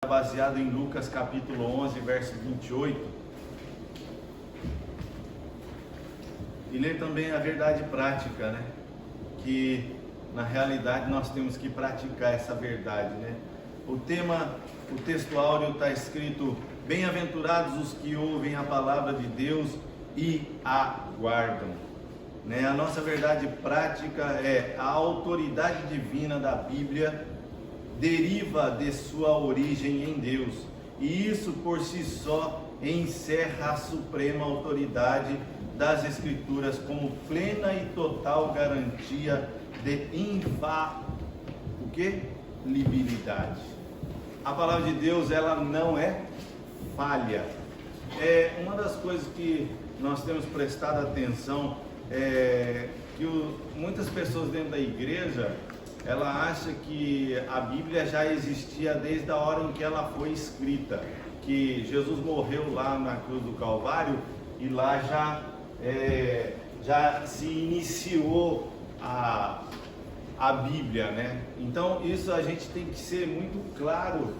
baseado em Lucas capítulo 11, verso 28. E ler também a verdade prática, né? Que na realidade nós temos que praticar essa verdade, né? O texto áureo está escrito: bem-aventurados os que ouvem a palavra de Deus e a guardam, né? A nossa verdade prática é a autoridade divina da Bíblia deriva de sua origem em Deus, e isso por si só encerra a suprema autoridade das Escrituras como plena e total garantia de infalibilidade. A palavra de Deus, ela não é falha. É uma das coisas que nós temos prestado atenção, que muitas pessoas dentro da igreja, ela acha que a Bíblia já existia desde a hora em que ela foi escrita, que Jesus morreu lá na cruz do Calvário e lá já se iniciou a Bíblia, né? Então isso a gente tem que ser muito claro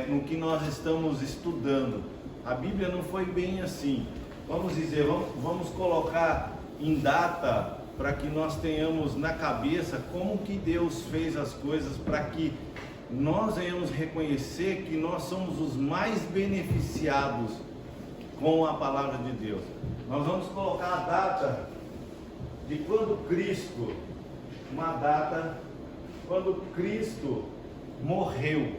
no que nós estamos estudando. A Bíblia não foi bem assim. Vamos dizer, vamos colocar em data para que nós tenhamos na cabeça como que Deus fez as coisas, para que nós venhamos reconhecer que nós somos os mais beneficiados com a palavra de Deus. Nós vamos colocar a data de quando Cristo morreu.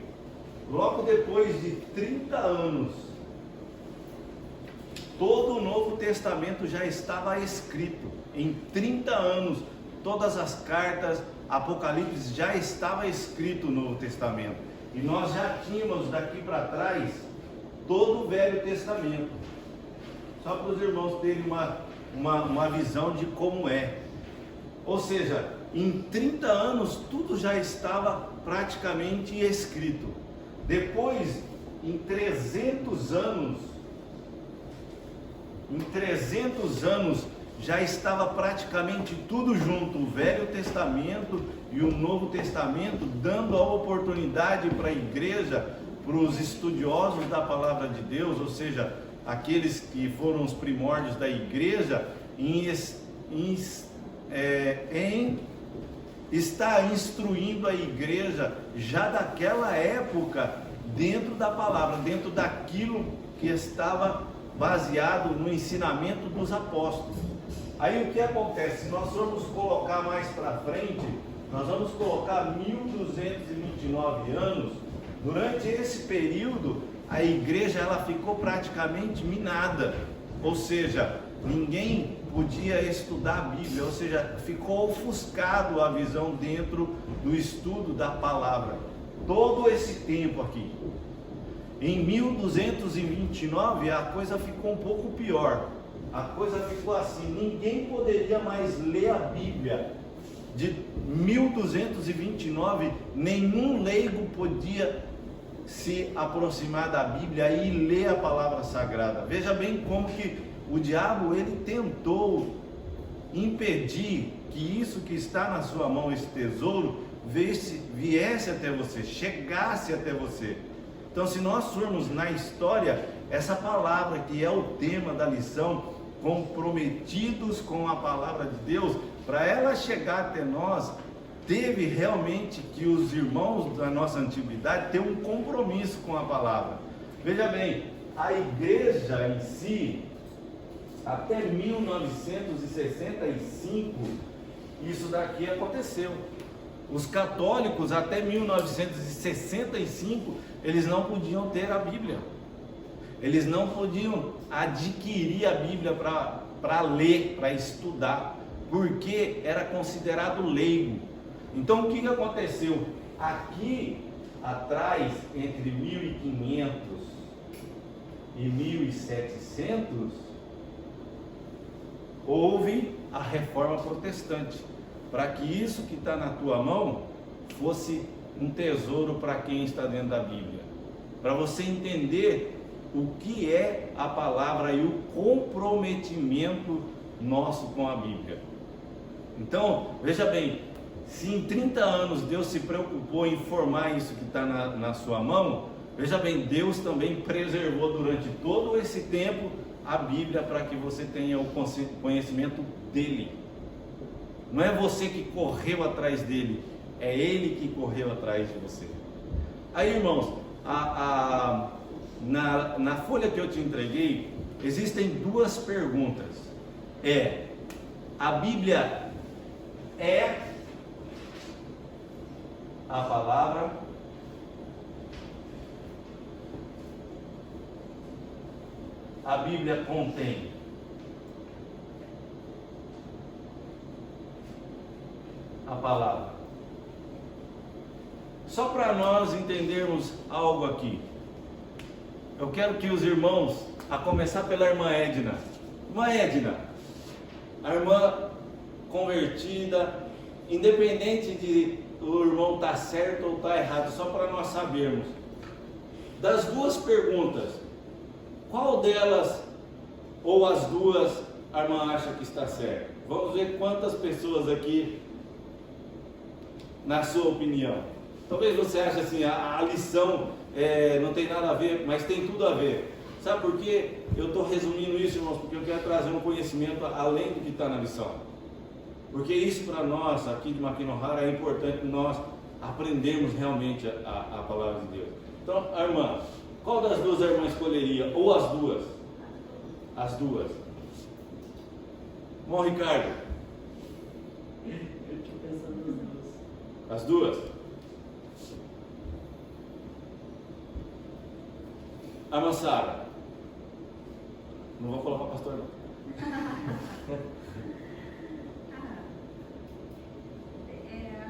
Logo depois de 30 anos, todo o Novo Testamento já estava escrito. Em 30 anos, todas as cartas, Apocalipse já estava escrito no Novo Testamento. E nós já tínhamos daqui para trás todo o Velho Testamento. Só para os irmãos terem uma visão de como é. Ou seja, em 30 anos tudo já estava praticamente escrito. Depois, em 300 anos já estava praticamente tudo junto, o Velho Testamento e o Novo Testamento, dando a oportunidade para a igreja, para os estudiosos da palavra de Deus, ou seja, aqueles que foram os primórdios da igreja, em estar instruindo a igreja já daquela época, dentro da palavra, dentro daquilo que estava baseado no ensinamento dos apóstolos. Aí o que acontece? Se nós formos colocar mais para frente, nós vamos colocar 1229 anos. Durante esse período, a igreja ela ficou praticamente minada, ou seja, ninguém podia estudar a Bíblia, ou seja, ficou ofuscado a visão dentro do estudo da palavra. Todo esse tempo aqui. Em 1229 a coisa ficou um pouco pior. A coisa ficou assim, ninguém poderia mais ler a Bíblia. De 1229, nenhum leigo podia se aproximar da Bíblia e ler a palavra sagrada. Veja bem como que o diabo ele tentou impedir que isso que está na sua mão, esse tesouro, viesse até você, chegasse até você. Então, se nós formos na história, essa palavra que é o tema da lição, comprometidos com a palavra de Deus, para ela chegar até nós, teve realmente que os irmãos da nossa antiguidade ter um compromisso com a palavra. Veja bem, a igreja em si, até 1965, isso daqui aconteceu. Os católicos até 1965, eles não podiam ter a Bíblia. Eles não podiam adquirir a Bíblia para ler, para estudar, porque era considerado leigo. Então o que aconteceu? Aqui atrás, entre 1500 e 1700, houve a reforma protestante, para que isso que está na tua mão fosse um tesouro para quem está dentro da Bíblia, para você entender o que é a palavra e o comprometimento nosso com a Bíblia. Então, veja bem, se em 30 anos Deus se preocupou em formar isso que está na sua mão, Veja bem, Deus também preservou durante todo esse tempo a Bíblia para que você tenha o conhecimento dele. Não é você que correu atrás dele, é ele que correu atrás de você. Aí, irmãos, na folha que eu te entreguei, existem duas perguntas. A Bíblia é a palavra? A Bíblia contém a palavra? Só para nós entendermos algo aqui, eu quero que os irmãos, a começar pela irmã Edna. Irmã Edna, a irmã convertida, independente de o irmão estar certo ou estar errado, só para nós sabermos. Das duas perguntas, qual delas, ou as duas, a irmã acha que está certa? Vamos ver quantas pessoas aqui, na sua opinião. Talvez você ache assim, a lição não tem nada a ver, mas tem tudo a ver. Sabe por quê? Eu estou resumindo isso, irmãos, porque eu quero trazer um conhecimento além do que está na lição. Porque isso para nós, aqui de Maquinohara, é importante nós aprendermos realmente a palavra de Deus. Então, a irmã, qual das duas a irmã escolheria? Ou as duas? As duas. Bom, Ricardo? Eu estou pensando nas duas. As duas? A irmã Sara? Não vou colocar o pastor não. As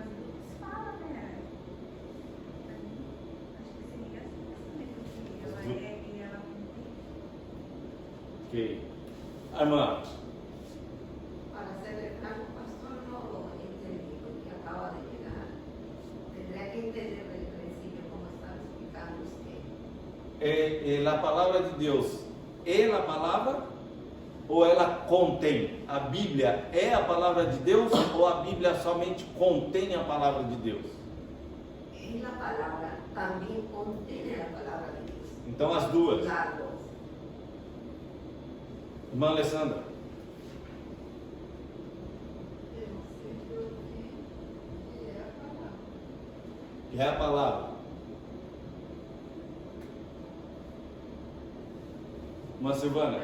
duas falam, né? Acho que seria assim, ela é e ela contém. Ok. A irmã? Para celebrar o pastor no entendí, porque acaba de llegar. Tendría que entender desde el principio como estaba explicando usted. A palavra de Deus é a palavra ou ela contém? A Bíblia é a palavra de Deus ou a Bíblia somente contém a palavra de Deus? En la palabra también contiene la palabra de Dios. Então as duas. Las dos. Irmã Alessandra? É a palavra. Irmã Silvana?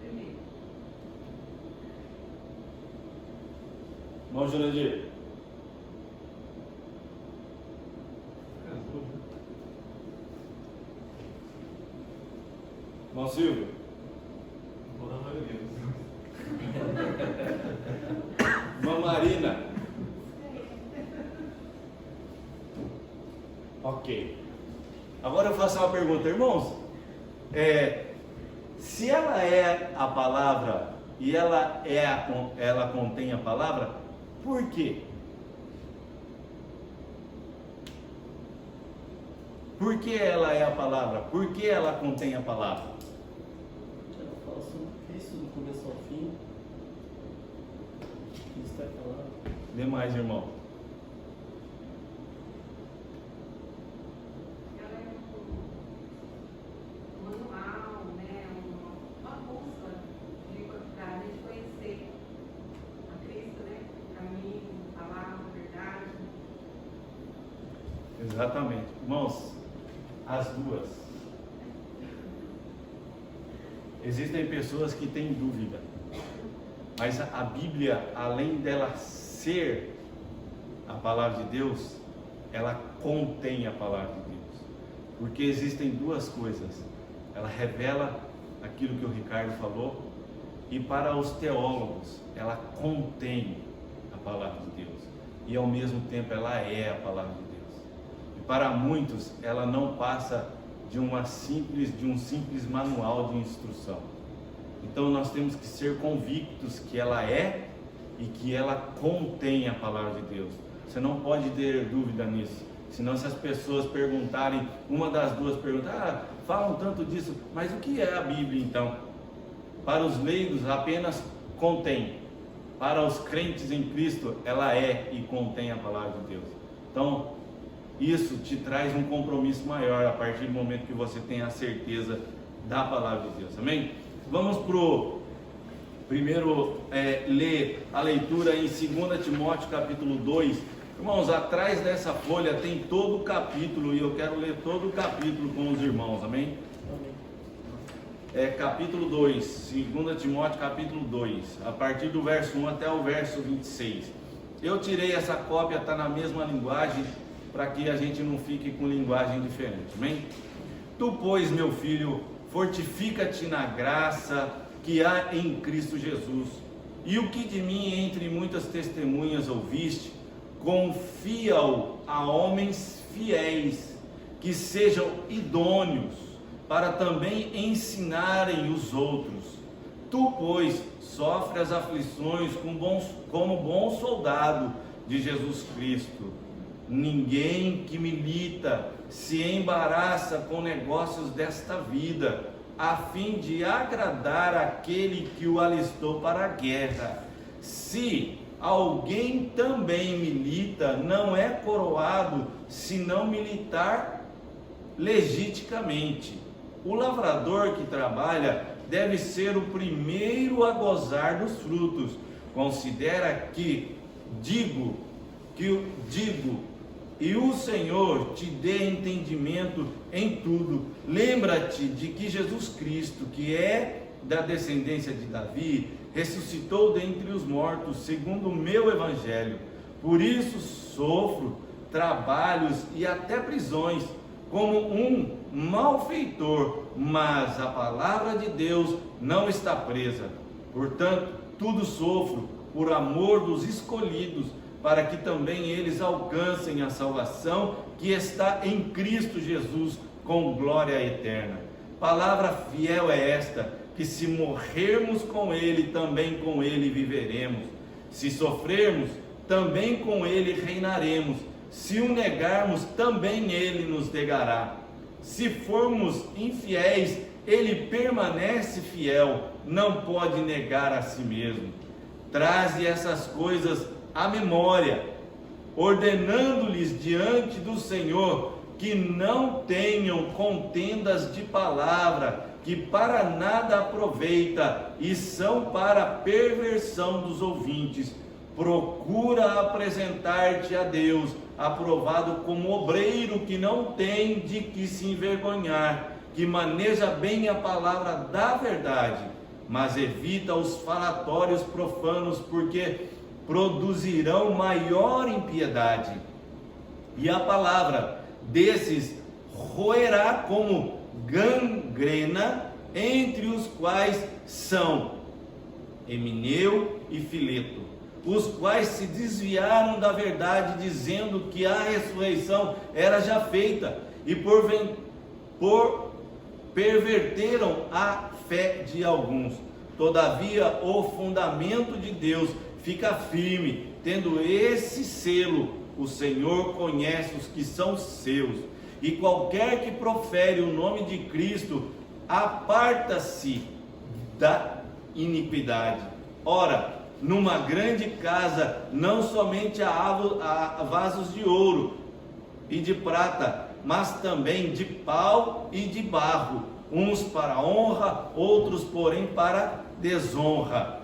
Primeiro. Irmão Jurandir? Irmão Silvio? Irmã Marina? Ok. Agora eu faço uma pergunta, irmãos. Se ela é a palavra e ela contém a palavra, por quê? Por que ela é a palavra? Por que ela contém a palavra? Ela fala sobre Cristo do começo ao fim. Cristo é a palavra. Demais, irmão. Ela é um manual, né? Uma bússola para a gente conhecer a Cristo, né? Caminho, palavra, verdade. Exatamente. Irmãos, as duas. Existem pessoas que têm dúvida, mas a Bíblia, além dela ser a palavra de Deus, ela contém a palavra de Deus, porque existem duas coisas: ela revela aquilo que o Ricardo falou, e para os teólogos ela contém a palavra de Deus, e ao mesmo tempo ela é a palavra de Deus. E para muitos ela não passa de um simples manual de instrução. Então nós temos que ser convictos que ela é e que ela contém a palavra de Deus. Você não pode ter dúvida nisso. Senão, se as pessoas perguntarem, uma das duas perguntas, falam tanto disso, mas o que é a Bíblia então? Para os leigos apenas contém. Para os crentes em Cristo, ela é e contém a palavra de Deus. Então, isso te traz um compromisso maior a partir do momento que você tem a certeza da palavra de Deus, amém? Vamos pro primeiro ler a leitura em 2 Timóteo capítulo 2. Irmãos, atrás dessa folha tem todo o capítulo e eu quero ler todo o capítulo com os irmãos, amém? Capítulo 2, 2 Timóteo capítulo 2, a partir do verso 1 até o verso 26. Eu tirei essa cópia, está na mesma linguagem, para que a gente não fique com linguagem diferente, amém? Tu, pois, meu filho, fortifica-te na graça que há em Cristo Jesus, e o que de mim entre muitas testemunhas ouviste, confia-o a homens fiéis, que sejam idôneos, para também ensinarem os outros. Tu, pois, sofre as aflições como bom soldado de Jesus Cristo. Ninguém que milita se embaraça com negócios desta vida, a fim de agradar aquele que o alistou para a guerra. Se alguém também milita, não é coroado se não militar legitimamente. O lavrador que trabalha deve ser o primeiro a gozar dos frutos. Considera que digo, e o Senhor te dê entendimento em tudo. Lembra-te de que Jesus Cristo, que é da descendência de Davi, ressuscitou dentre os mortos, segundo o meu evangelho. Por isso sofro trabalhos e até prisões, como um malfeitor, mas a palavra de Deus não está presa. Portanto, tudo sofro por amor dos escolhidos, para que também eles alcancem a salvação que está em Cristo Jesus, com glória eterna. Palavra fiel é esta, que se morrermos com Ele, também com Ele viveremos. Se sofrermos, também com Ele reinaremos. Se o negarmos, também Ele nos negará. Se formos infiéis, Ele permanece fiel, não pode negar a si mesmo. Traze essas coisas à memória, ordenando-lhes diante do Senhor que não tenham contendas de palavra, que para nada aproveita e são para perversão dos ouvintes. Procura apresentar-te a Deus, aprovado como obreiro que não tem de que se envergonhar, que maneja bem a palavra da verdade, mas evita os falatórios profanos, porque produzirão maior impiedade. E a palavra desses roerá como gangrena, entre os quais são Emineu e Fileto, os quais se desviaram da verdade, dizendo que a ressurreição era já feita, e perverteram a fé de alguns. Todavia, o fundamento de Deus fica firme, tendo esse selo: o Senhor conhece os que são seus, e qualquer que profere o nome de Cristo aparta-se da iniquidade. Ora, numa grande casa não somente há vasos de ouro e de prata, mas também de pau e de barro, uns para honra, outros porém para desonra.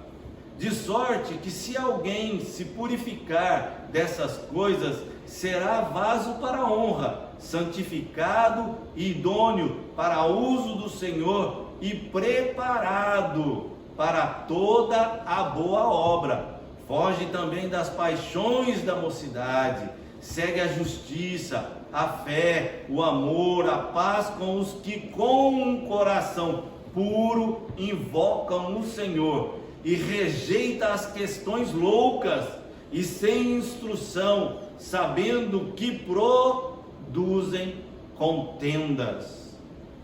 De sorte que se alguém se purificar dessas coisas, será vaso para honra, santificado e idôneo para uso do Senhor e preparado para toda a boa obra. Foge também das paixões da mocidade, segue a justiça, a fé, o amor, a paz com os que com um coração puro invocam o Senhor, e rejeita as questões loucas e sem instrução, sabendo que produzem contendas.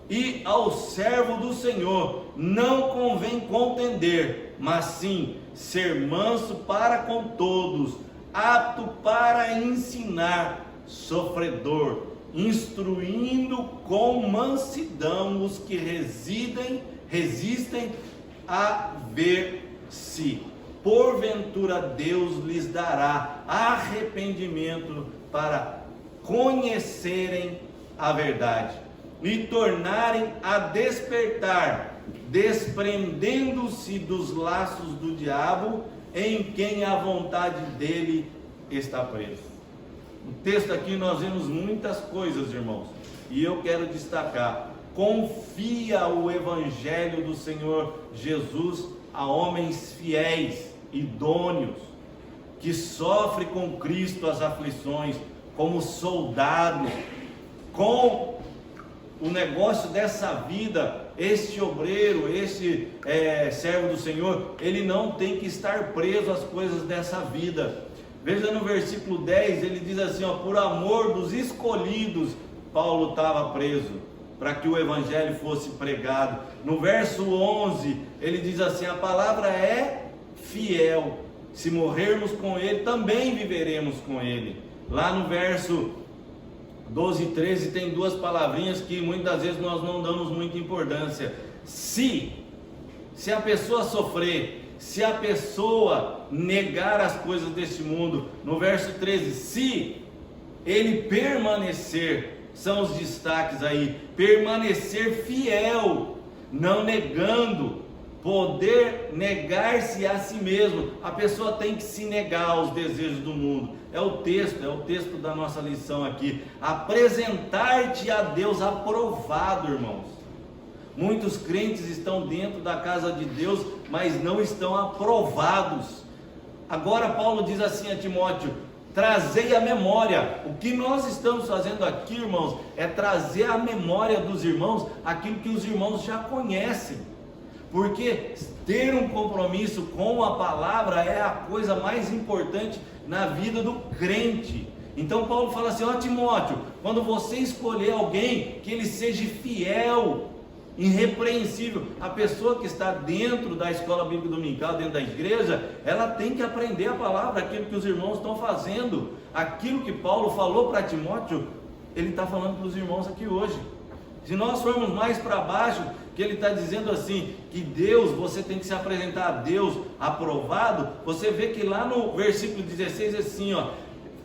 E ao servo do Senhor não convém contender, mas sim ser manso para com todos, apto para ensinar, sofredor, instruindo com mansidão os que resistem a ver-se. Porventura Deus lhes dará arrependimento para conhecerem a verdade e tornarem a despertar, desprendendo-se dos laços do diabo, em quem a vontade dele está presa. No texto aqui nós vemos muitas coisas, irmãos, e eu quero destacar: confia o evangelho do Senhor Jesus a homens fiéis, idôneos, que sofrem com Cristo as aflições, como soldados, com o negócio dessa vida. Este obreiro, este servo do Senhor, ele não tem que estar preso às coisas dessa vida. Veja no versículo 10, ele diz assim, ó: por amor dos escolhidos, Paulo estava preso, para que o evangelho fosse pregado. No verso 11, ele diz assim: a palavra é fiel, se morrermos com ele, também viveremos com ele. Lá no verso 12 e 13 tem duas palavrinhas que muitas vezes nós não damos muita importância. Se a pessoa sofrer, se a pessoa negar as coisas deste mundo, no verso 13, se ele permanecer, são os destaques aí, permanecer fiel, não negando, poder negar-se a si mesmo. A pessoa tem que se negar aos desejos do mundo. É o texto da nossa lição aqui. Apresentar-te a Deus aprovado, irmãos. Muitos crentes estão dentro da casa de Deus, mas não estão aprovados. Agora Paulo diz assim a Timóteo: trazei à memória. O que nós estamos fazendo aqui, irmãos, é trazer à memória dos irmãos aquilo que os irmãos já conhecem. Porque ter um compromisso com a palavra é a coisa mais importante na vida do crente. Então Paulo fala assim: ó Timóteo, quando você escolher alguém, que ele seja fiel, irrepreensível. A pessoa que está dentro da escola bíblica dominical, dentro da igreja, ela tem que aprender a palavra, aquilo que os irmãos estão fazendo. Aquilo que Paulo falou para Timóteo, ele está falando para os irmãos aqui hoje. Se nós formos mais para baixo, que ele está dizendo assim, que Deus, você tem que se apresentar a Deus aprovado. Você vê que lá no versículo 16 é assim, ó: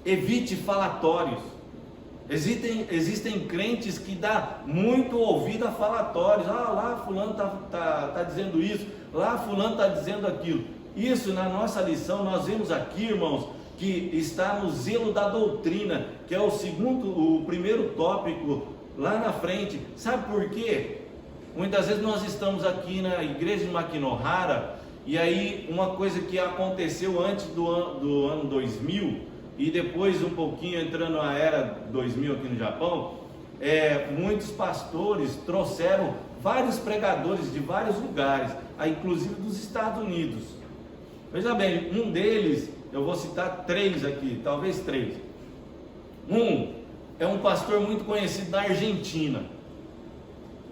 evite falatórios. Existem crentes que dá muito ouvido a falatórios. Ah, lá fulano tá dizendo isso, lá fulano está dizendo aquilo. Isso, na nossa lição, nós vemos aqui, irmãos, que está no zelo da doutrina, que é o primeiro tópico lá na frente. Sabe por quê? Muitas vezes nós estamos aqui na igreja de Makinohara, e aí uma coisa que aconteceu antes do ano 2000, e depois um pouquinho entrando na era 2000 aqui no Japão, muitos pastores trouxeram vários pregadores de vários lugares, inclusive dos Estados Unidos. Veja bem, um deles, eu vou citar 3 aqui, talvez 3. Um é um pastor muito conhecido da Argentina.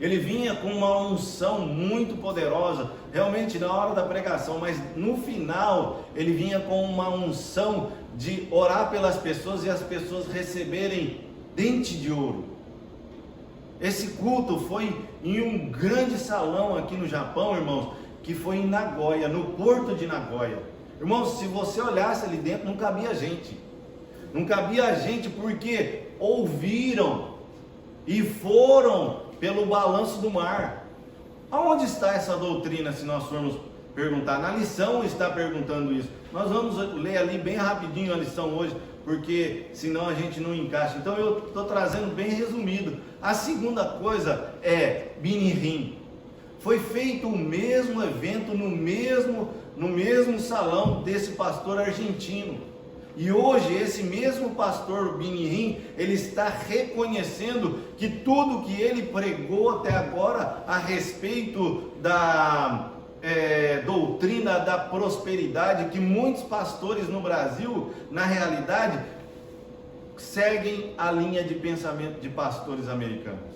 Ele vinha com uma unção muito poderosa, realmente na hora da pregação, mas no final ele vinha com uma unção de orar pelas pessoas e as pessoas receberem dente de ouro. Esse culto foi em um grande salão aqui no Japão, irmãos, que foi em Nagoya, no porto de Nagoya. Irmãos, se você olhasse ali dentro, não cabia gente. Não cabia gente porque ouviram e foram pelo balanço do mar. Aonde está essa doutrina, se nós formos perguntar? Na lição está perguntando isso. Nós vamos ler ali bem rapidinho a lição hoje, porque senão a gente não encaixa. Então eu estou trazendo bem resumido. A segunda coisa é Binirrim. Foi feito o mesmo evento no mesmo salão desse pastor argentino. E hoje esse mesmo pastor Binirrim, ele está reconhecendo que tudo que ele pregou até agora a respeito da doutrina da prosperidade, que muitos pastores no Brasil, na realidade, seguem a linha de pensamento de pastores americanos.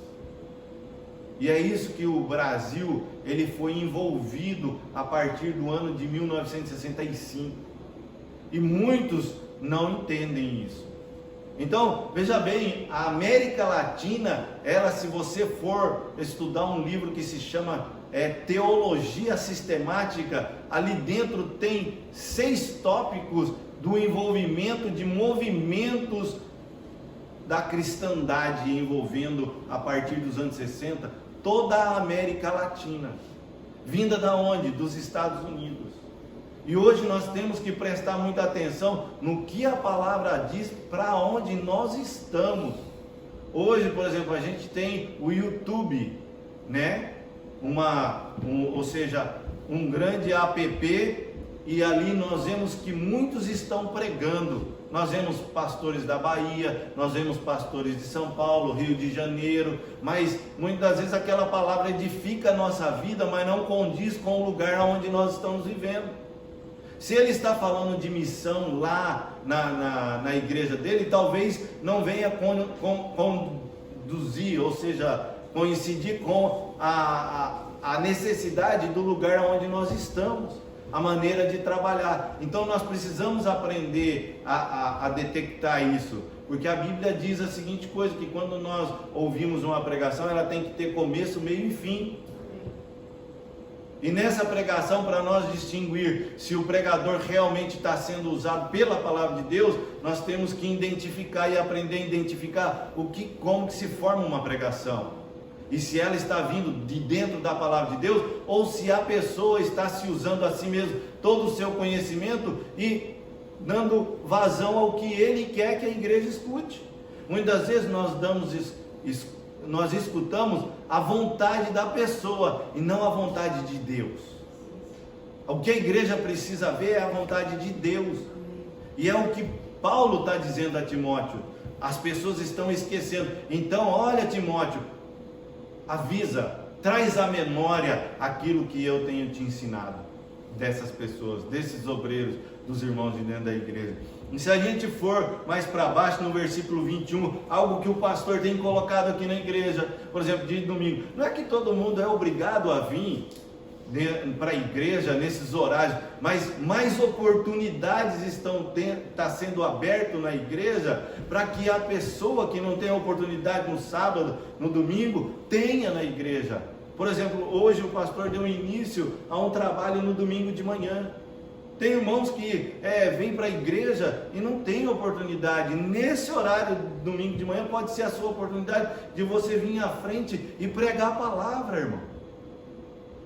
E é isso que o Brasil, ele foi envolvido a partir do ano de 1965. E muitos não entendem isso. Então, veja bem, a América Latina, ela, se você for estudar um livro que se chama Teologia Sistemática, ali dentro tem 6 tópicos do envolvimento de movimentos da cristandade envolvendo, a partir dos anos 60, toda a América Latina. Vinda da onde? Dos Estados Unidos. E hoje nós temos que prestar muita atenção no que a palavra diz, para onde nós estamos. Hoje, por exemplo, a gente tem o YouTube, né? Ou seja, um grande app, e ali nós vemos que muitos estão pregando. Nós vemos pastores da Bahia, nós vemos pastores de São Paulo, Rio de Janeiro, mas muitas vezes aquela palavra edifica a nossa vida, mas não condiz com o lugar onde nós estamos vivendo. Se ele está falando de missão lá na igreja dele, talvez não venha conduzir, ou seja, coincidir com a necessidade do lugar onde nós estamos, a maneira de trabalhar. Então nós precisamos aprender a detectar isso, porque a Bíblia diz a seguinte coisa, que quando nós ouvimos uma pregação, ela tem que ter começo, meio e fim. E nessa pregação, para nós distinguir se o pregador realmente está sendo usado pela palavra de Deus, nós temos que identificar e aprender a identificar como que se forma uma pregação. E se ela está vindo de dentro da palavra de Deus, ou se a pessoa está se usando a si mesmo todo o seu conhecimento e dando vazão ao que ele quer que a igreja escute. Muitas vezes nós escutamos a vontade da pessoa e não a vontade de Deus. O que a igreja precisa ver é a vontade de Deus. E é o que Paulo está dizendo a Timóteo. As pessoas estão esquecendo. Então, olha, Timóteo, avisa, traz à memória aquilo que eu tenho te ensinado, dessas pessoas, desses obreiros, dos irmãos de dentro da igreja. E se a gente for mais para baixo, no versículo 21, algo que o pastor tem colocado aqui na igreja, por exemplo, dia de domingo, não é que todo mundo é obrigado a vir para a igreja nesses horários, mas mais oportunidades estão sendo abertas na igreja, para que a pessoa que não tem oportunidade no sábado, no domingo, tenha na igreja. Por exemplo, hoje o pastor deu início a um trabalho no domingo de manhã. Tem irmãos que vêm para a igreja e não tem oportunidade. Nesse horário, domingo de manhã, pode ser a sua oportunidade de você vir à frente e pregar a palavra, irmão.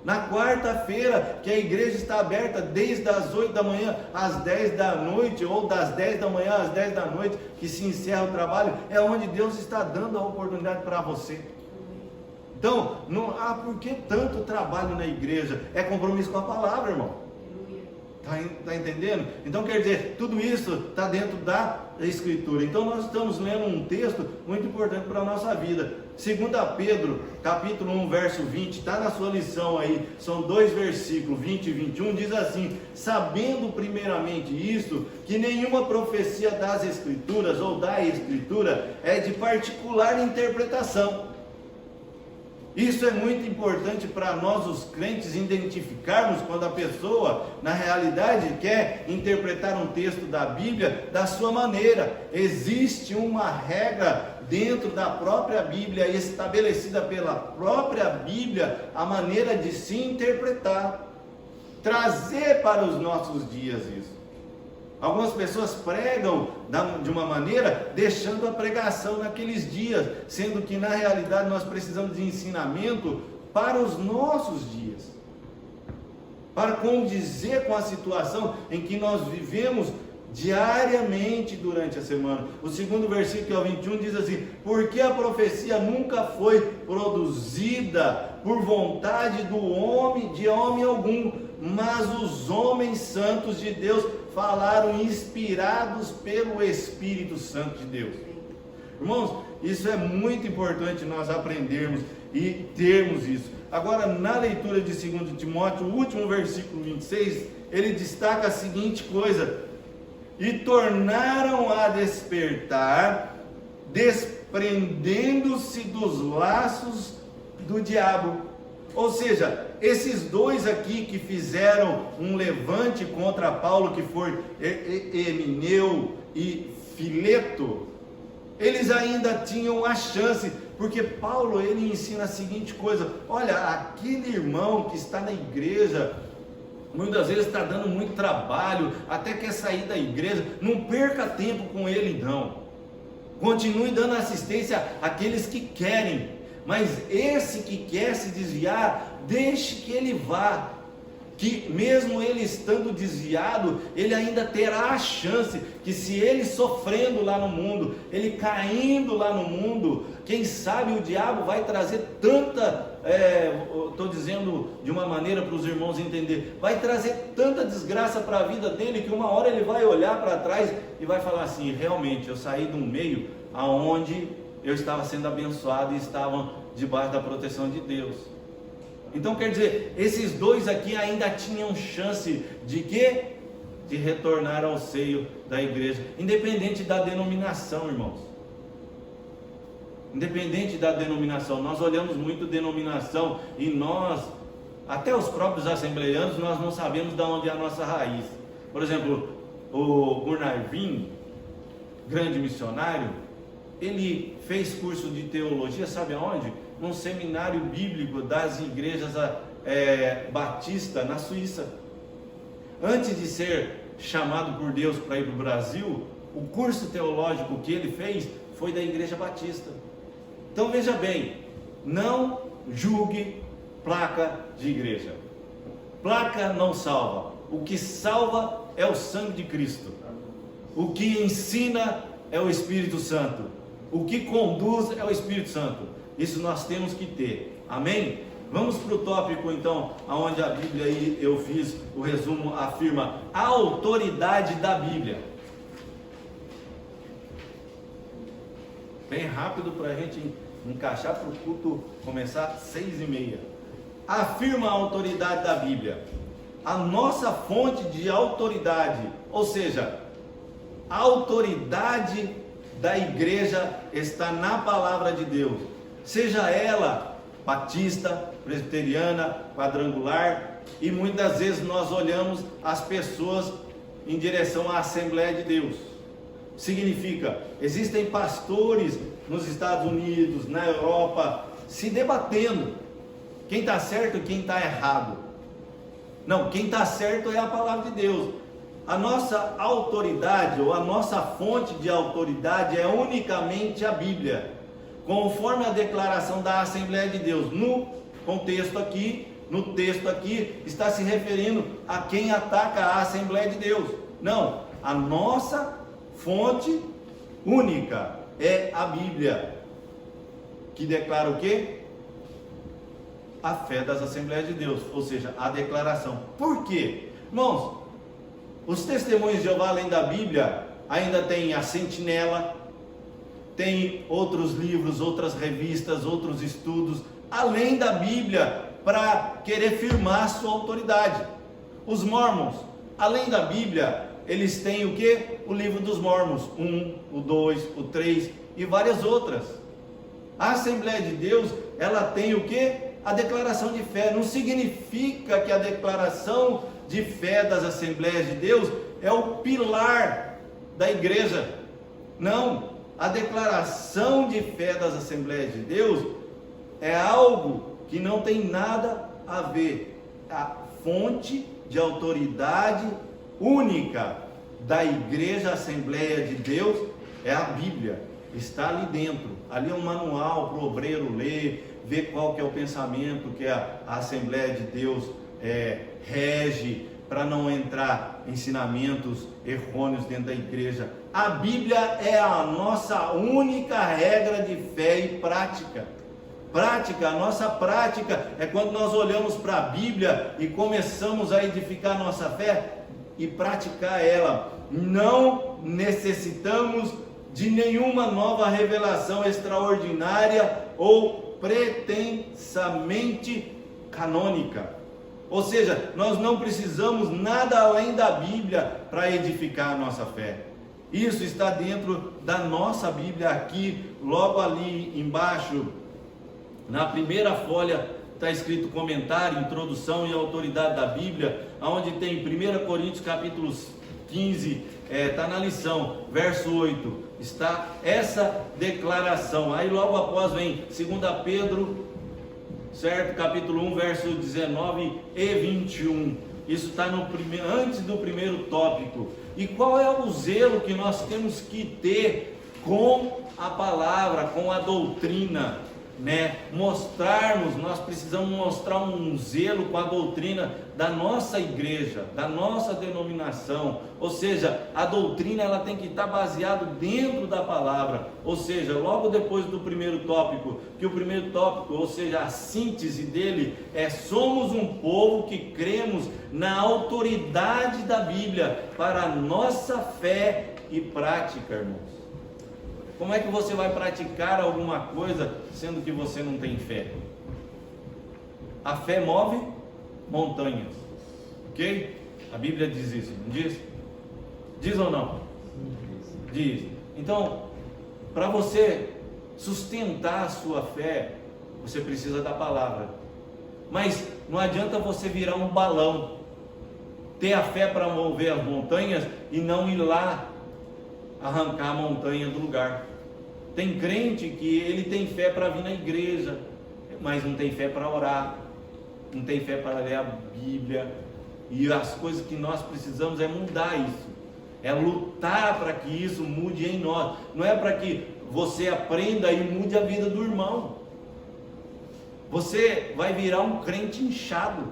Na quarta-feira, que a igreja está aberta desde as 8 da manhã às 10 da noite, ou das 10 da manhã às 10 da noite, que se encerra o trabalho, é onde Deus está dando a oportunidade para você. Então, por que tanto trabalho na igreja? É compromisso com a palavra, irmão. Está entendendo? Então quer dizer, tudo isso está dentro da Escritura. Então nós estamos lendo um texto muito importante para a nossa vida. 2 Pedro, capítulo 1, verso 20, está na sua lição aí, são 2 versículos, 20 e 21, diz assim: sabendo primeiramente isto, que nenhuma profecia das Escrituras ou da Escritura é de particular interpretação. Isso é muito importante para nós, os crentes, identificarmos quando a pessoa, na realidade, quer interpretar um texto da Bíblia da sua maneira. Existe uma regra dentro da própria Bíblia, estabelecida pela própria Bíblia, a maneira de se interpretar, trazer para os nossos dias isso. Algumas pessoas pregam de uma maneira, deixando a pregação naqueles dias, sendo que na realidade nós precisamos de ensinamento para os nossos dias, para condizer com a situação em que nós vivemos diariamente durante a semana. O segundo versículo, que é o 21, diz assim: porque a profecia nunca foi produzida por vontade do homem, de homem algum, mas os homens santos de Deus falaram inspirados pelo Espírito Santo de Deus. Irmãos, isso é muito importante nós aprendermos e termos isso. Agora, na leitura de 2 Timóteo, o último versículo 26, ele destaca a seguinte coisa: e tornaram a despertar, desprendendo-se dos laços do diabo. Ou seja, esses dois aqui que fizeram um levante contra Paulo, que foi Emineu e Fileto, eles ainda tinham a chance, porque Paulo, ele ensina a seguinte coisa: olha, aquele irmão que está na igreja, muitas vezes está dando muito trabalho, até quer sair da igreja, não perca tempo com ele não. continue dando assistência àqueles que querem, mas esse que quer se desviar, deixe que ele vá, que mesmo ele estando desviado, ele ainda terá a chance, que se ele sofrendo lá no mundo, ele caindo lá no mundo, quem sabe o diabo vai trazer tanta, estou dizendo de uma maneira para os irmãos entender, vai trazer tanta desgraça para a vida dele, que uma hora ele vai olhar para trás e vai falar assim: realmente eu saí de um meio aonde eu estava sendo abençoado e estavam debaixo da proteção de Deus. Então quer dizer, esses dois aqui ainda tinham chance de quê? De retornar ao seio da igreja, independente da denominação, irmãos. Independente da denominação, nós olhamos muito denominação e nós, até os próprios assembleianos, nós não sabemos de onde é a nossa raiz. Por exemplo, o Gurnarvin, grande missionário, ele fez curso de teologia, sabe aonde? Num seminário bíblico das igrejas batista na Suíça. Antes de ser chamado por Deus para ir para o Brasil, o curso teológico que ele fez foi da igreja batista. Então veja bem, não julgue placa de igreja. Placa não salva. O que salva é o sangue de Cristo. O que ensina é o Espírito Santo. O que conduz é o Espírito Santo. Isso nós temos que ter, amém? Vamos para o tópico então, onde a Bíblia aí eu fiz o resumo, afirma a autoridade da Bíblia. Bem rápido para a gente encaixar para o culto começar às 6h30. Afirma a autoridade da Bíblia. A nossa fonte de autoridade, ou seja, a autoridade da igreja está na palavra de Deus. Seja ela batista, presbiteriana, quadrangular, e muitas vezes nós olhamos as pessoas em direção à Assembleia de Deus. Significa, existem pastores nos Estados Unidos, na Europa, se debatendo, quem está certo e quem está errado. Não, quem está certo é a palavra de Deus. A nossa autoridade, ou a nossa fonte de autoridade é unicamente a Bíblia. Conforme a declaração da Assembleia de Deus, no texto aqui, está se referindo a quem ataca a Assembleia de Deus. Não, a nossa fonte única é a Bíblia, que declara o quê? A fé das Assembleias de Deus, ou seja, a declaração. Por quê? Irmãos, os testemunhos de Jeová, além da Bíblia, ainda tem a Sentinela, tem outros livros, outras revistas, outros estudos, além da Bíblia, para querer firmar sua autoridade. Os Mormons, além da Bíblia, eles têm o que? O livro dos Mormons, 1, o 2, o 3 e várias outras. A Assembleia de Deus, ela tem o que? A declaração de fé. Não significa que a declaração de fé das Assembleias de Deus é o pilar da igreja. Não. A declaração de fé das Assembleias de Deus é algo que não tem nada a ver. A fonte de autoridade única da igreja Assembleia de Deus é a Bíblia. Está ali dentro. Ali é um manual para o obreiro ler, ver qual que é o pensamento que a Assembleia de Deus rege, para não entrar ensinamentos errôneos dentro da igreja. A Bíblia é a nossa única regra de fé e prática. Prática, a nossa prática é quando nós olhamos para a Bíblia e começamos a edificar a nossa fé e praticar ela. Não necessitamos de nenhuma nova revelação extraordinária ou pretensamente canônica. Ou seja, nós não precisamos nada além da Bíblia para edificar a nossa fé. Isso está dentro da nossa Bíblia aqui, logo ali embaixo, na primeira folha, está escrito comentário, introdução e autoridade da Bíblia, onde tem 1 Coríntios capítulo 15, está na lição, verso 8, está essa declaração. Aí logo após vem 2 Pedro, certo? Capítulo 1, verso 19 e 21. Isso está antes do primeiro tópico. E qual é o zelo que nós temos que ter com a palavra, com a doutrina, né? Nós precisamos mostrar um zelo com a doutrina da nossa igreja, da nossa denominação. Ou seja, a doutrina ela tem que estar baseada dentro da palavra. Ou seja, logo depois do primeiro tópico, que o primeiro tópico, ou seja, a síntese dele é: somos um povo que cremos na autoridade da Bíblia para a nossa fé e prática, irmãos. Como é que você vai praticar alguma coisa sendo que você não tem fé? A fé move montanhas, ok? A Bíblia diz isso, não diz? Diz ou não? Diz. Então, para você sustentar a sua fé, você precisa da palavra. Mas não adianta você virar um balão, ter a fé para mover as montanhas e não ir lá arrancar a montanha do lugar. Tem crente que ele tem fé para vir na igreja, mas não tem fé para orar, não tem fé para ler a Bíblia. E as coisas que nós precisamos é mudar isso, é lutar para que isso mude em nós. Não é para que você aprenda e mude a vida do irmão. Você vai virar um crente inchado.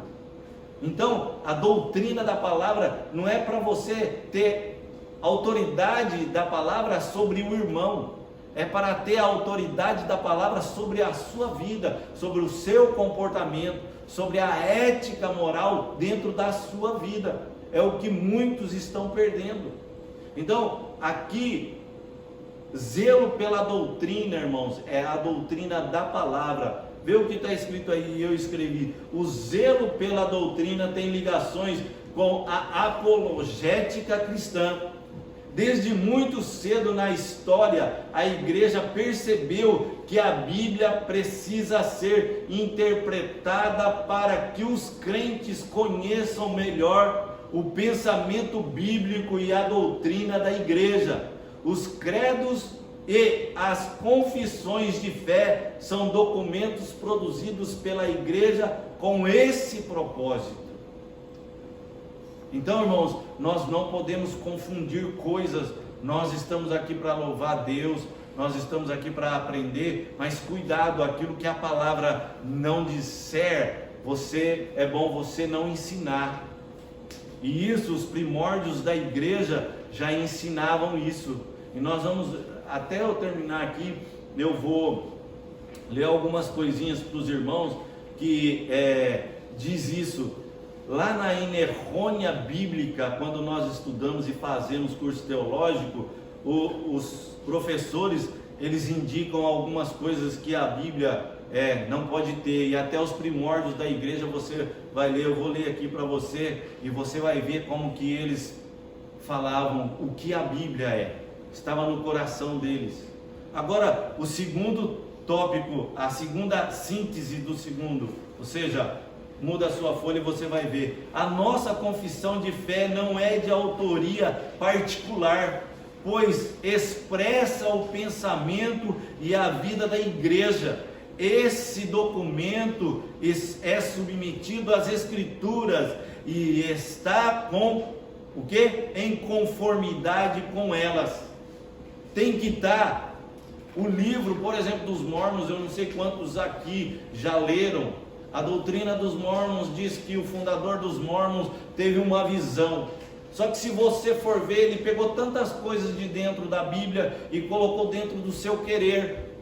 Então, a doutrina da palavra não é para você ter autoridade da palavra sobre o irmão, é para ter a autoridade da palavra sobre a sua vida, sobre o seu comportamento, sobre a ética moral dentro da sua vida. É o que muitos estão perdendo. Então, aqui, zelo pela doutrina, irmãos, é a doutrina da palavra. Vê o que está escrito aí, eu escrevi: o zelo pela doutrina tem ligações com a apologética cristã. Desde muito cedo na história, a igreja percebeu que a Bíblia precisa ser interpretada para que os crentes conheçam melhor o pensamento bíblico e a doutrina da igreja. Os credos e as confissões de fé são documentos produzidos pela igreja com esse propósito. Então, irmãos, nós não podemos confundir coisas. Nós estamos aqui para louvar Deus, nós estamos aqui para aprender, mas cuidado, aquilo que a palavra não disser, é bom você não ensinar. E isso, os primórdios da igreja já ensinavam isso. E nós vamos, até eu terminar aqui, eu vou ler algumas coisinhas para os irmãos que diz isso. Lá na Enerrônia Bíblica, quando nós estudamos e fazemos curso teológico, os professores, eles indicam algumas coisas que a Bíblia não pode ter, e até os primórdios da igreja você vai ler, eu vou ler aqui para você, e você vai ver como que eles falavam o que a Bíblia estava no coração deles. Agora, o segundo tópico, a segunda síntese do segundo, ou seja, muda a sua folha e você vai ver. A nossa confissão de fé não é de autoria particular, pois expressa o pensamento e a vida da igreja. Esse documento é submetido às Escrituras e está com o quê? Em conformidade com elas. Tem que estar. O livro, por exemplo, dos Mormons, eu não sei quantos aqui já leram. A doutrina dos Mormons diz que o fundador dos Mormons teve uma visão. Só que se você for ver, ele pegou tantas coisas de dentro da Bíblia e colocou dentro do seu querer.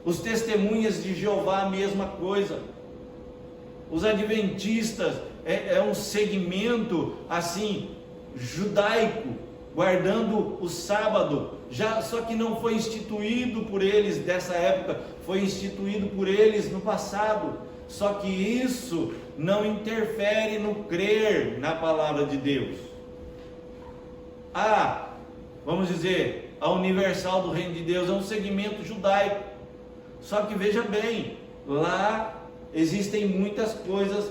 Os testemunhas de Jeová, a mesma coisa. Os adventistas, é um segmento assim, judaico, guardando o sábado. Só que não foi instituído por eles dessa época, foi instituído por eles no passado. Só que isso não interfere no crer na palavra de Deus. Vamos dizer, a Universal do Reino de Deus é um segmento judaico. Só que veja bem, lá existem muitas coisas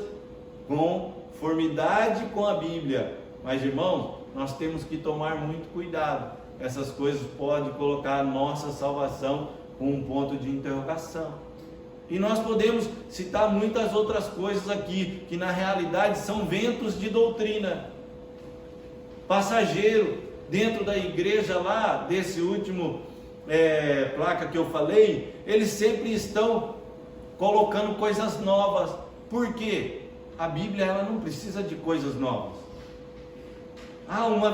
com conformidade com a Bíblia. Mas, irmãos, nós temos que tomar muito cuidado. Essas coisas podem colocar a nossa salvação com um ponto de interrogação. E nós podemos citar muitas outras coisas aqui, que na realidade são ventos de doutrina. Passageiro, dentro da igreja lá, desse último placa que eu falei, eles sempre estão colocando coisas novas. Por quê? A Bíblia, ela não precisa de coisas novas. Uma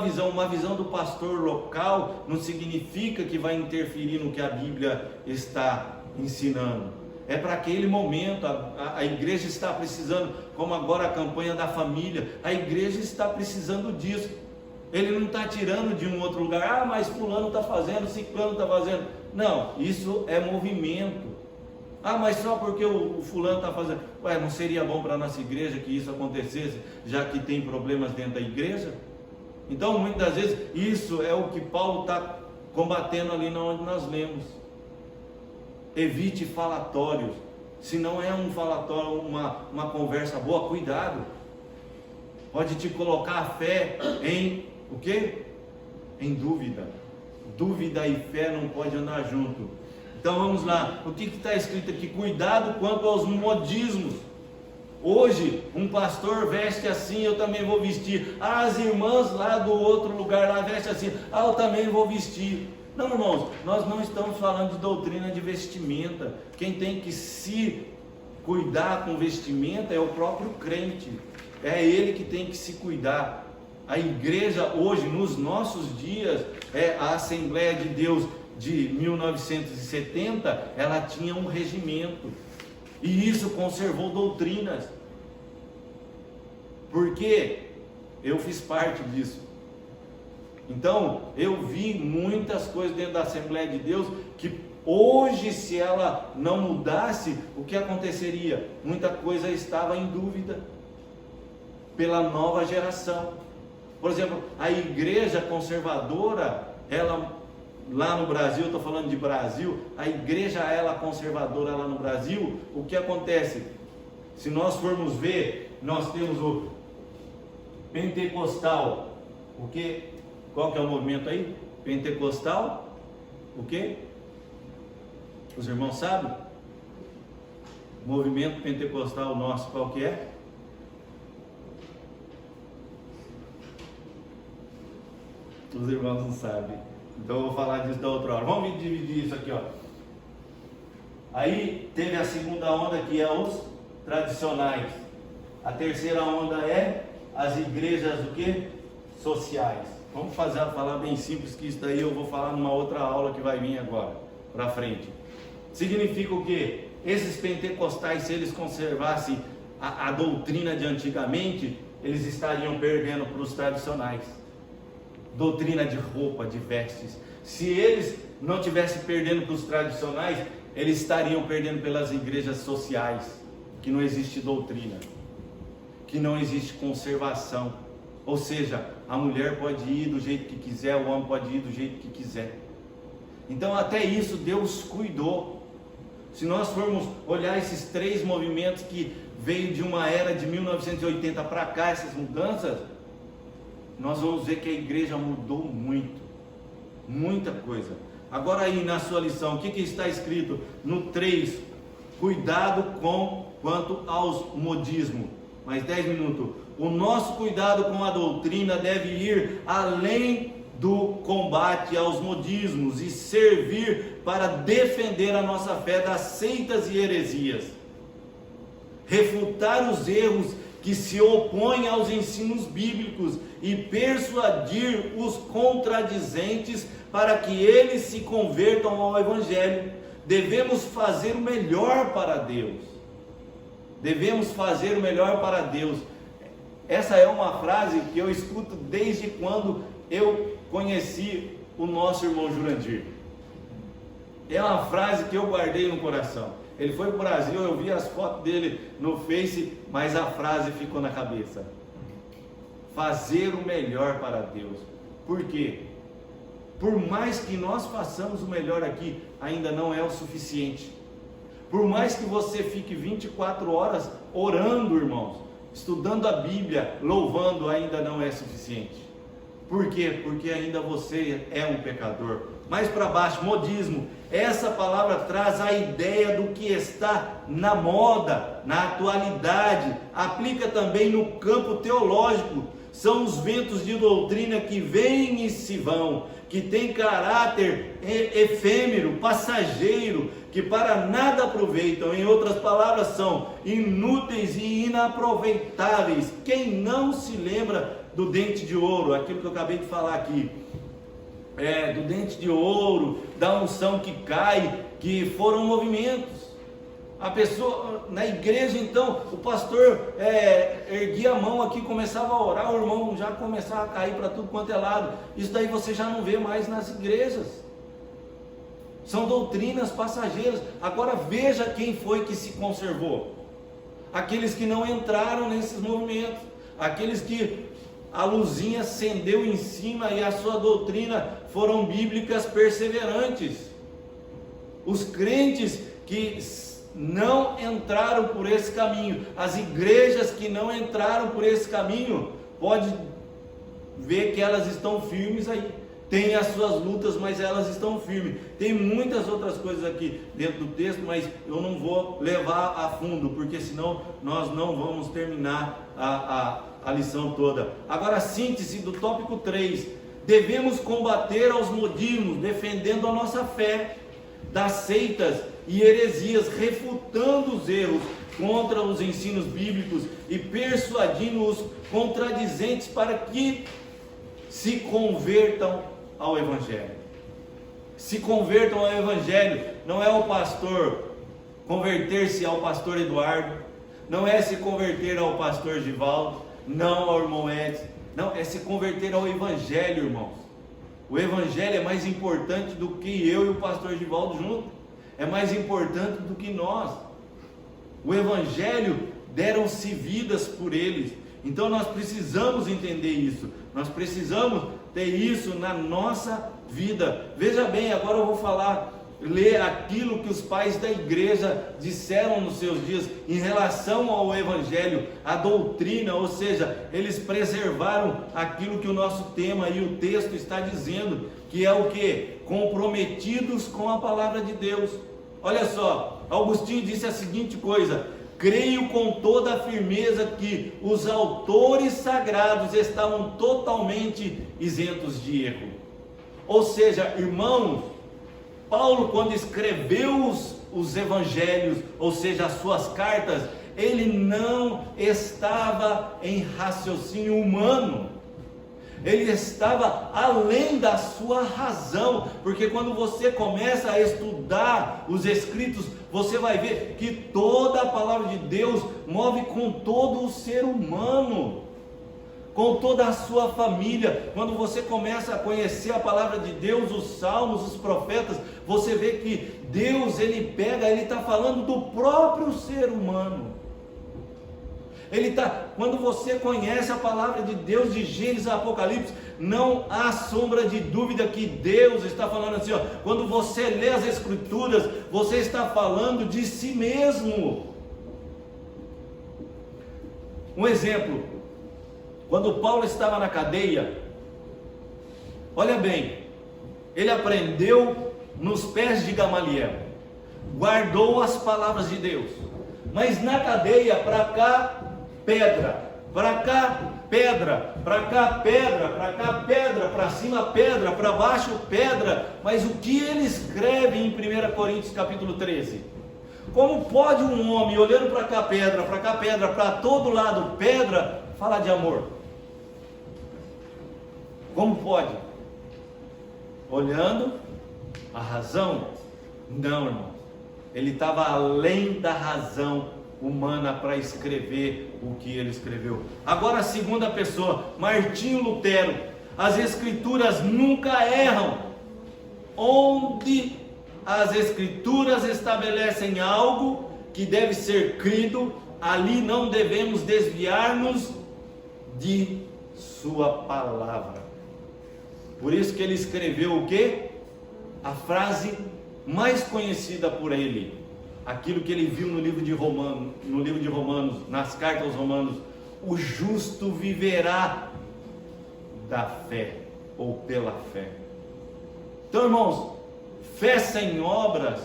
visão do pastor local não significa que vai interferir no que a Bíblia está ensinando. É para aquele momento. A igreja está precisando, como agora a campanha da família, a igreja está precisando disso. Ele não está tirando de um outro lugar, mas fulano está fazendo, ciclano está fazendo. Não, isso é movimento. Mas só porque o fulano está fazendo. Não seria bom para a nossa igreja que isso acontecesse, já que tem problemas dentro da igreja? Então, muitas vezes, isso é o que Paulo está combatendo ali onde nós lemos. Evite falatórios. Se não é um falatório, uma conversa boa, cuidado. Pode te colocar a fé em o quê? Em dúvida. Dúvida e fé não pode andar junto. Então vamos lá. O que está escrito aqui? Cuidado quanto aos modismos. Hoje, um pastor veste assim, eu também vou vestir. As irmãs lá do outro lugar lá vestem assim, eu também vou vestir. Não, irmãos, nós não estamos falando de doutrina de vestimenta. Quem tem que se cuidar com vestimenta é o próprio crente. É ele que tem que se cuidar. A igreja hoje, nos nossos dias, a Assembleia de Deus de 1970, ela tinha um regimento. E isso conservou doutrinas. Porque eu fiz parte disso. Então, eu vi muitas coisas dentro da Assembleia de Deus que hoje, se ela não mudasse, o que aconteceria? Muita coisa estava em dúvida pela nova geração. Por exemplo, a igreja conservadora, ela lá no Brasil, eu estou falando de Brasil, a igreja ela conservadora lá no Brasil, o que acontece? Se nós formos ver, nós temos o pentecostal, qual que é o movimento aí? Pentecostal, o que? Os irmãos sabem? O movimento pentecostal nosso, qual que é? Os irmãos não sabem. Então eu vou falar disso da outra hora. Vamos dividir isso aqui, ó. Aí teve a segunda onda, que é os tradicionais. A terceira onda é as igrejas o quê? Sociais. Vamos falar bem simples, que isso daí eu vou falar numa outra aula que vai vir agora para frente. Significa o quê? Esses pentecostais, se eles conservassem a doutrina de antigamente, eles estariam perdendo para os tradicionais. Doutrina de roupa, de vestes. Se eles não tivessem perdendo para os tradicionais, eles estariam perdendo pelas igrejas sociais, que não existe doutrina, que não existe conservação. Ou seja, a mulher pode ir do jeito que quiser, o homem pode ir do jeito que quiser. Então até isso Deus cuidou. Se nós formos olhar esses três movimentos que veio de uma era de 1980 para cá, essas mudanças, nós vamos ver que a igreja mudou muito, muita coisa. Agora aí na sua lição, o que está escrito no 3? Cuidado quanto aos modismos. Mais 10 minutos. O nosso cuidado com a doutrina deve ir além do combate aos modismos e servir para defender a nossa fé das seitas e heresias. Refutar os erros que se opõem aos ensinos bíblicos e persuadir os contradizentes para que eles se convertam ao Evangelho. Devemos fazer o melhor para Deus. Devemos fazer o melhor para Deus. Essa é uma frase que eu escuto desde quando eu conheci o nosso irmão Jurandir. É uma frase que eu guardei no coração. Ele foi para o Brasil, eu vi as fotos dele no Face, mas a frase ficou na cabeça. Fazer o melhor para Deus. Por quê? Por mais que nós façamos o melhor aqui, ainda não é o suficiente. Por mais que você fique 24 horas orando, irmãos, estudando a Bíblia, louvando, ainda não é suficiente. Por quê? Porque ainda você é um pecador. Mais para baixo, modismo. Essa palavra traz a ideia do que está na moda, na atualidade. Aplica também no campo teológico. São os ventos de doutrina que vêm e se vão, que tem caráter efêmero, passageiro, que para nada aproveitam. Em outras palavras, são inúteis e inaproveitáveis. Quem não se lembra do dente de ouro, aquilo que eu acabei de falar aqui, do dente de ouro, da unção que cai, que foram movimentos. A pessoa, na igreja então, o pastor erguia a mão aqui, começava a orar, o irmão já começava a cair para tudo quanto é lado. Isso daí você já não vê mais nas igrejas. São doutrinas passageiras. Agora veja quem foi que se conservou. Aqueles que não entraram nesses movimentos, aqueles que a luzinha acendeu em cima e a sua doutrina foram bíblicas perseverantes. Os crentes que não entraram por esse caminho, as igrejas que não entraram por esse caminho, pode ver que elas estão firmes aí. Tem as suas lutas, mas elas estão firmes. Tem muitas outras coisas aqui dentro do texto, mas eu não vou levar a fundo, porque senão nós não vamos terminar a lição toda. Agora, a síntese do tópico 3: devemos combater aos modismos, defendendo a nossa fé das seitas e heresias, refutando os erros contra os ensinos bíblicos e persuadindo os contradizentes para que se convertam ao Evangelho. Se convertam ao Evangelho. Não é o pastor converter-se ao pastor Eduardo, não é se converter ao pastor Givaldo, não ao irmão Edson, não, é se converter ao Evangelho, irmãos. O Evangelho é mais importante do que eu e o pastor Givaldo juntos. É mais importante do que nós. O Evangelho, deram-se vidas por eles. Então nós precisamos entender isso. Nós precisamos ter isso na nossa vida. Veja bem, agora eu vou ler aquilo que os pais da igreja disseram nos seus dias em relação ao Evangelho, a doutrina, ou seja, eles preservaram aquilo que o nosso tema e o texto está dizendo, que é o que? Comprometidos com a palavra de Deus. Olha só, Agostinho disse a seguinte coisa: creio com toda a firmeza que os autores sagrados estavam totalmente isentos de erro. Ou seja, irmãos, Paulo, quando escreveu os evangelhos, ou seja, as suas cartas, ele não estava em raciocínio humano. Ele estava além da sua razão, porque quando você começa a estudar os escritos, você vai ver que toda a palavra de Deus move com todo o ser humano, com toda a sua família. Quando você começa a conhecer a palavra de Deus, os salmos, os profetas, você vê que Deus, ele está falando do próprio ser humano. Quando você conhece a palavra de Deus de Gênesis a Apocalipse, não há sombra de dúvida que Deus está falando assim, ó, quando você lê as Escrituras, você está falando de si mesmo. Um exemplo, quando Paulo estava na cadeia, olha bem, ele aprendeu nos pés de Gamaliel, guardou as palavras de Deus, mas na cadeia, para cá pedra, para cá pedra, para cá pedra, para cá pedra, para cima pedra, para baixo pedra. Mas o que ele escreve em 1 Coríntios capítulo 13? Como pode um homem olhando para cá pedra, para todo lado pedra, falar de amor? Como pode? Olhando a razão? Não, irmão. Ele estava além da razão humana para escrever o que ele escreveu. Agora a segunda pessoa, Martinho Lutero. As Escrituras nunca erram. Onde as Escrituras estabelecem algo que deve ser crido, ali não devemos desviar-nos de sua palavra. Por isso que ele escreveu o quê? A frase mais conhecida por ele, aquilo que ele viu no livro de Romanos, nas cartas aos Romanos: o justo viverá da fé, ou pela fé. Então, irmãos, fé sem obras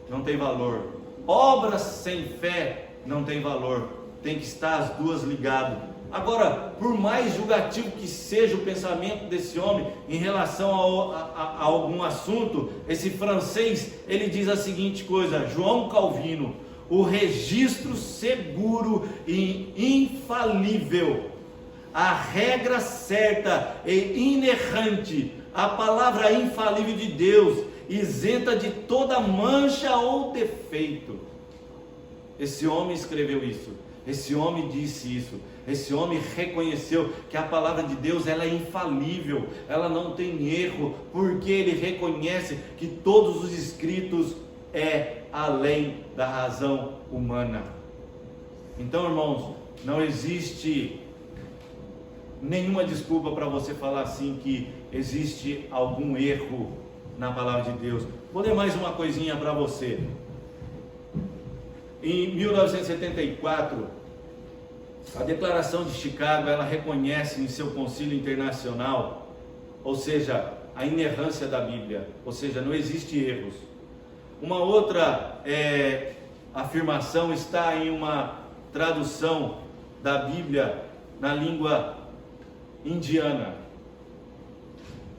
não tem valor, obras sem fé não tem valor. Tem que estar as duas ligadas. Agora, por mais julgativo que seja o pensamento desse homem em relação a algum assunto, esse francês, ele diz a seguinte coisa: João Calvino, o registro seguro e infalível, a regra certa e inerrante, a palavra infalível de Deus, isenta de toda mancha ou defeito. Esse homem escreveu isso, esse homem disse isso, esse homem reconheceu que a palavra de Deus, ela é infalível, ela não tem erro, porque ele reconhece que todos os escritos é além da razão humana. Então, irmãos, não existe nenhuma desculpa para você falar assim que existe algum erro na palavra de Deus. Vou ler mais uma coisinha para você. Em 1974, a Declaração de Chicago, ela reconhece em seu concílio internacional, ou seja, a inerrância da Bíblia, ou seja, não existe erros. Uma outra afirmação está em uma tradução da Bíblia na língua indiana.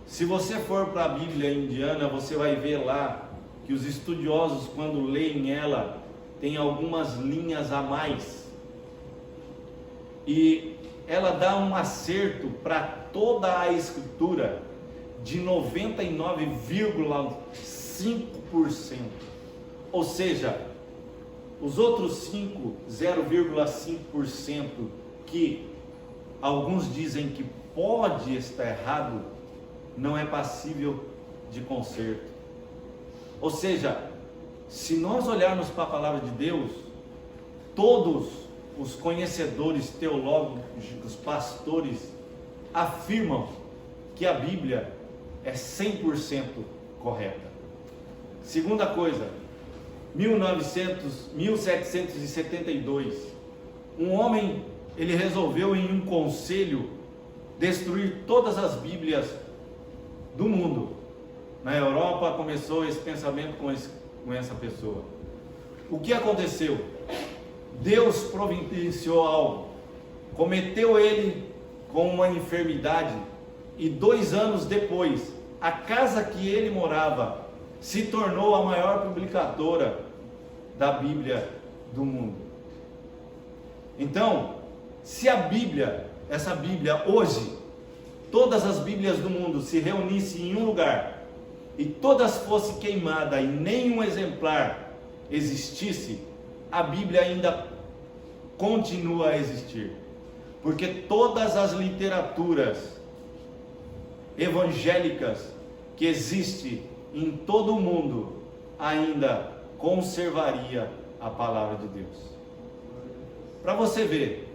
Se você for para a Bíblia indiana, você vai ver lá que os estudiosos, quando leem ela, tem algumas linhas a mais. E ela dá um acerto para toda a escritura de 99,5%. Ou seja, os outros 0,5% que alguns dizem que pode estar errado, não é passível de conserto. Ou seja, se nós olharmos para a palavra de Deus, todos os conhecedores teológicos, pastores, afirmam que a Bíblia é 100% correta. Segunda coisa, 1772, um homem, ele resolveu em um conselho destruir todas as Bíblias do mundo. Na Europa começou esse pensamento com essa pessoa. O que aconteceu? Deus providenciou algo, cometeu ele com uma enfermidade, e 2 anos depois, a casa que ele morava se tornou a maior publicadora da Bíblia do mundo. Então, se a Bíblia, essa Bíblia hoje, todas as Bíblias do mundo se reunissem em um lugar e todas fossem queimadas e nenhum exemplar existisse, a Bíblia ainda continua a existir, porque todas as literaturas evangélicas que existem em todo o mundo ainda conservaria a palavra de Deus. Para você ver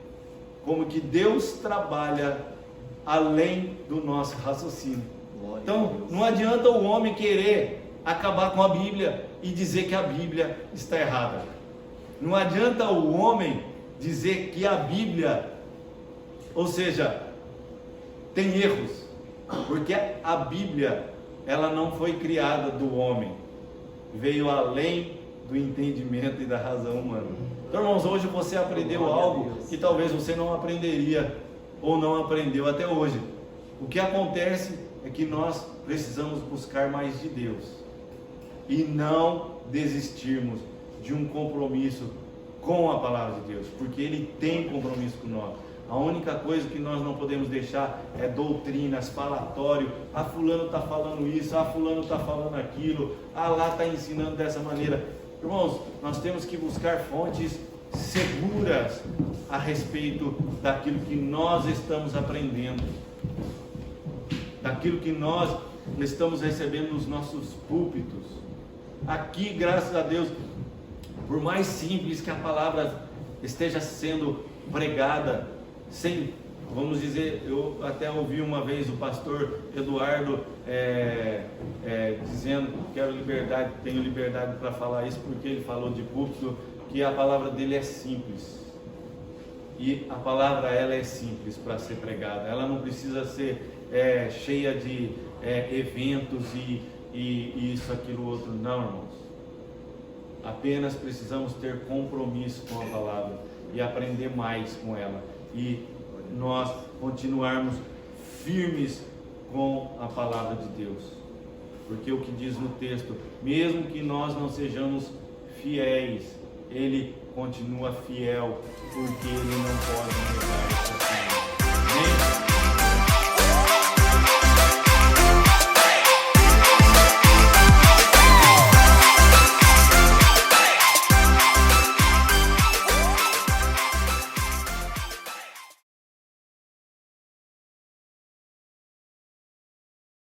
como que Deus trabalha além do nosso raciocínio. Então, não adianta o homem querer acabar com a Bíblia e dizer que a Bíblia está errada. Não adianta o homem dizer que a Bíblia, ou seja, tem erros, porque a Bíblia, ela não foi criada do homem, veio além do entendimento e da razão humana. Então, irmãos, hoje você aprendeu algo que talvez você não aprenderia ou não aprendeu até hoje. O que acontece é que nós precisamos buscar mais de Deus e não desistirmos de um compromisso com a palavra de Deus, porque Ele tem compromisso com nós. A única coisa que nós não podemos deixar é doutrinas, falatório. Ah, fulano está falando isso, ah, fulano está falando aquilo, ah, lá está ensinando dessa maneira. Irmãos, nós temos que buscar fontes seguras a respeito daquilo que nós estamos aprendendo, daquilo que nós estamos recebendo nos nossos púlpitos. Aqui, graças a Deus, por mais simples que a palavra esteja sendo pregada, sem, vamos dizer, eu até ouvi uma vez o pastor Eduardo dizendo: quero liberdade, tenho liberdade para falar isso, porque ele falou de púlpito, que a palavra dele é simples, e a palavra, ela é simples para ser pregada, ela não precisa ser cheia de eventos e isso, aquilo, outro, não, irmãos. Apenas precisamos ter compromisso com a palavra e aprender mais com ela, e nós continuarmos firmes com a palavra de Deus. Porque o que diz no texto, mesmo que nós não sejamos fiéis, Ele continua fiel, porque Ele não pode